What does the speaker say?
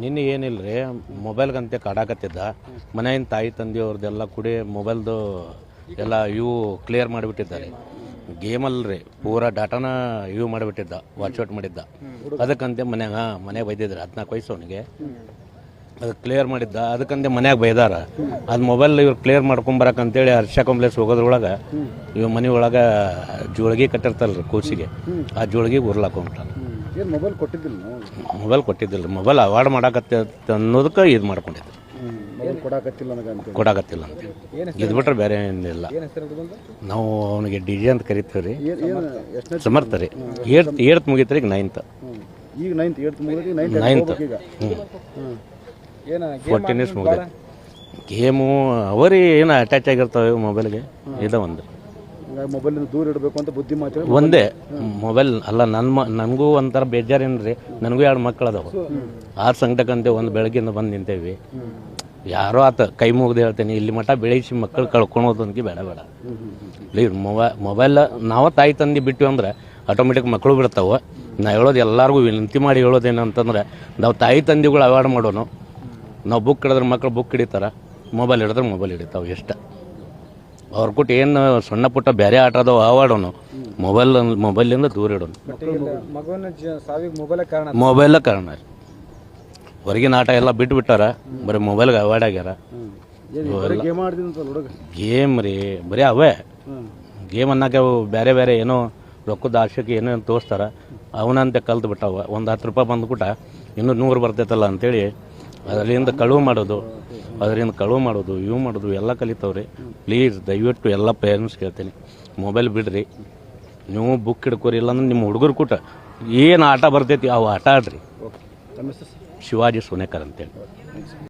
ನಿನ್ನೆ ಏನಿಲ್ಲ ರೀ, ಮೊಬೈಲ್ಗಂತೆ ಕಾಡಾಕತ್ತಿದ್ದ. ಮನೆಯಿಂದ ತಾಯಿ ತಂದೆಯವ್ರದ್ದೆಲ್ಲ ಕೂಡಿ ಮೊಬೈಲ್ದು ಎಲ್ಲ ಇವು ಕ್ಲಿಯರ್ ಮಾಡಿಬಿಟ್ಟಿದ್ದಾರೆ. ಗೇಮಲ್ರಿ ಪೂರಾ ಡಾಟಾನ ಇವು ಮಾಡಿಬಿಟ್ಟಿದ್ದ, ವಾಚ್ಔಟ್ ಮಾಡಿದ್ದ. ಅದಕ್ಕಂತೆ ಮನ್ಯಾಗ ಬೈದಿದ್ರು. 14 ವಯಸ್ಸು ಅವನಿಗೆ. ಅದು ಕ್ಲಿಯರ್ ಮಾಡಿದ್ದ, ಅದಕ್ಕಂತೆ ಮನ್ಯಾಗ ಬೈದಾರ. ಅದು ಮೊಬೈಲ್ ಇವ್ರು ಕ್ಲಿಯರ್ ಮಾಡ್ಕೊಂಬರಕಂತೇಳಿ ಹರ್ಷ ಕಾಂಪ್ಲೆಕ್ಸ್ ಹೋಗೋದ್ರೊಳಗೆ ಇವ್ ಮನೆ ಒಳಗೆ ಜೋಳಿಗೆ ಕಟ್ಟಿರ್ತಲ್ರಿ ಕೂಸಿಗೆ, ಆ ಜೋಳಿಗೆ ಉರ್ಲಾಕೊಂಡ್ಬಿಟ್ಟ. ಮೊಬೈಲ್ ಕೊಟ್ಟಿದ್ದಿಲ್ಲ, ಮೊಬೈಲ್ ಅವಾಯ್ಡ್ ಮಾಡಾಕತ್ತ ಅನ್ನೋದಕ್ಕೆ ಇದು ಮಾಡ್ಕೊಂಡಿದ್ದು, ಕೊಡಾಕತ್ತಿಲ್ಲ ಅಂತ. ಇದು ಬಿಟ್ರೆ ಬೇರೆ ಏನಿಲ್ಲ. ನಾವು ಅವನಿಗೆ DJ ಅಂತ ಕರಿತೀವಿ ರೀ. ಸಮರ್ಥ ರೀ. 8th ಮುಗಿತ್ರಿ, ಈಗ 9th. 14 ಇಯರ್ಸ್ ಮುಗಿದ. ಗೇಮು ಅವರಿ ಏನು ಅಟ್ಯಾಚ್ ಆಗಿರ್ತಾವೆ ಮೊಬೈಲ್ಗೆ. ಇದು ಒಂದು ಮೊಬೈಲ್ ದೂರ ಇಡಬೇಕು ಅಂತ ಬುದ್ಧಿ ಮಾತು ಒಂದೇ. ಮೊಬೈಲ್ ಅಲ್ಲ, ನನಗೂ ಒಂಥರ ಬೇಜಾರೇನ್ರಿ. ನನಗೂ 2 ಮಕ್ಕಳು ಅದಾವ. 6 ಸಂಕಟಕ್ಕಂತೆ ಒಂದು ಬೆಳಗ್ಗೆಯಿಂದ ಬಂದು ನಿಂತೇವಿ. ಯಾರೋ ಆತ ಕೈ ಮುಗ್ದು ಹೇಳ್ತೇನೆ, ಇಲ್ಲಿ ಮಠ ಬೆಳೆಸಿ ಮಕ್ಕಳು ಕಳ್ಕೊಳೋದು ಅನ್ಕಿ ಬೇಡ. ಪ್ಲೀಸ್ ಮೊಬೈಲ್ ನಾವು ತಾಯಿ ತಂದೆ ಬಿಟ್ಟಿವಿ ಅಂದ್ರೆ ಆಟೋಮೆಟಿಕ್ ಮಕ್ಕಳು ಬಿಡ್ತಾವೆ. ನಾ ಹೇಳೋದು ಎಲ್ಲರಿಗೂ ವಿನಂತಿ ಮಾಡಿ ಹೇಳೋದೇನಂತಂದ್ರೆ, ನಾವು ತಾಯಿ ತಂದೆಗಳು ಅವಾಯ್ಡ್ ಮಾಡೋನು. ನಾವು ಬುಕ್ ಹಿಡಿದ್ರೆ ಮಕ್ಕಳು ಬುಕ್ ಹಿಡಿತಾರ, ಮೊಬೈಲ್ ಹಿಡಿದ್ರೆ ಮೊಬೈಲ್ ಹಿಡಿತಾವೆ. ಇಷ್ಟ ಅವ್ರ ಕೊಟ್ಟು ಏನು ಸಣ್ಣ ಪುಟ್ಟ ಬೇರೆ ಆಟ ಅದಾವ ಅವಾಡೋನು. ಮೊಬೈಲಿಂದ ದೂರ ಇಡೋನು. ಮೊಬೈಲ ಕಾರಣ. ಹೊರಗಿನ ಆಟ ಎಲ್ಲ ಬಿಟ್ಟಾರ, ಬರೀ ಮೊಬೈಲ್ಗೆ ಅವಾಯ್ಡ್ ಆಗ್ಯಾರ. ಗೇಮ್ ರೀ, ಬರೀ ಅವೇ ಗೇಮ್ ಅನ್ನಕ್ಕೆ ಬೇರೆ ಬೇರೆ ಏನೋ ರೊಕ್ಕದ ಆಶೆಗೆ ಏನೋ ತೋರಿಸ್ತಾರ. ಅವನಂತೆ ಕಲ್ತು ಬಿಟ್ಟಾವ. ಒಂದು 10 ರೂಪಾಯಿ ಬಂದ್ಬಿಟ್ಟ, ಇನ್ನೂ 100 ಬರ್ತೈತಲ್ಲ ಅಂತೇಳಿ ಅದರಿಂದ ಕಳುವು ಮಾಡೋದು, ಇವು ಮಾಡೋದು ಎಲ್ಲ ಕಲಿತಾವ್ರಿ. ಪ್ಲೀಸ್ ದಯವಿಟ್ಟು ಎಲ್ಲ ಪೇರೆಂಟ್ಸ್ ಕೇಳ್ತೀನಿ, ಮೊಬೈಲ್ ಬಿಡ್ರಿ. ನೀವು ಬುಕ್ ಹಿಡ್ಕೋರಿ, ಇಲ್ಲಾಂದ್ರೆ ನಿಮ್ಮ ಹುಡುಗರು ಕೂಟ ಏನು ಆಟ ಬರ್ತೈತಿ ಅವು ಆಟ ಆಡ್ರಿ. ಶಿವಾಜಿ ಸೋನೇಕರ್ ಅಂತೇಳಿ.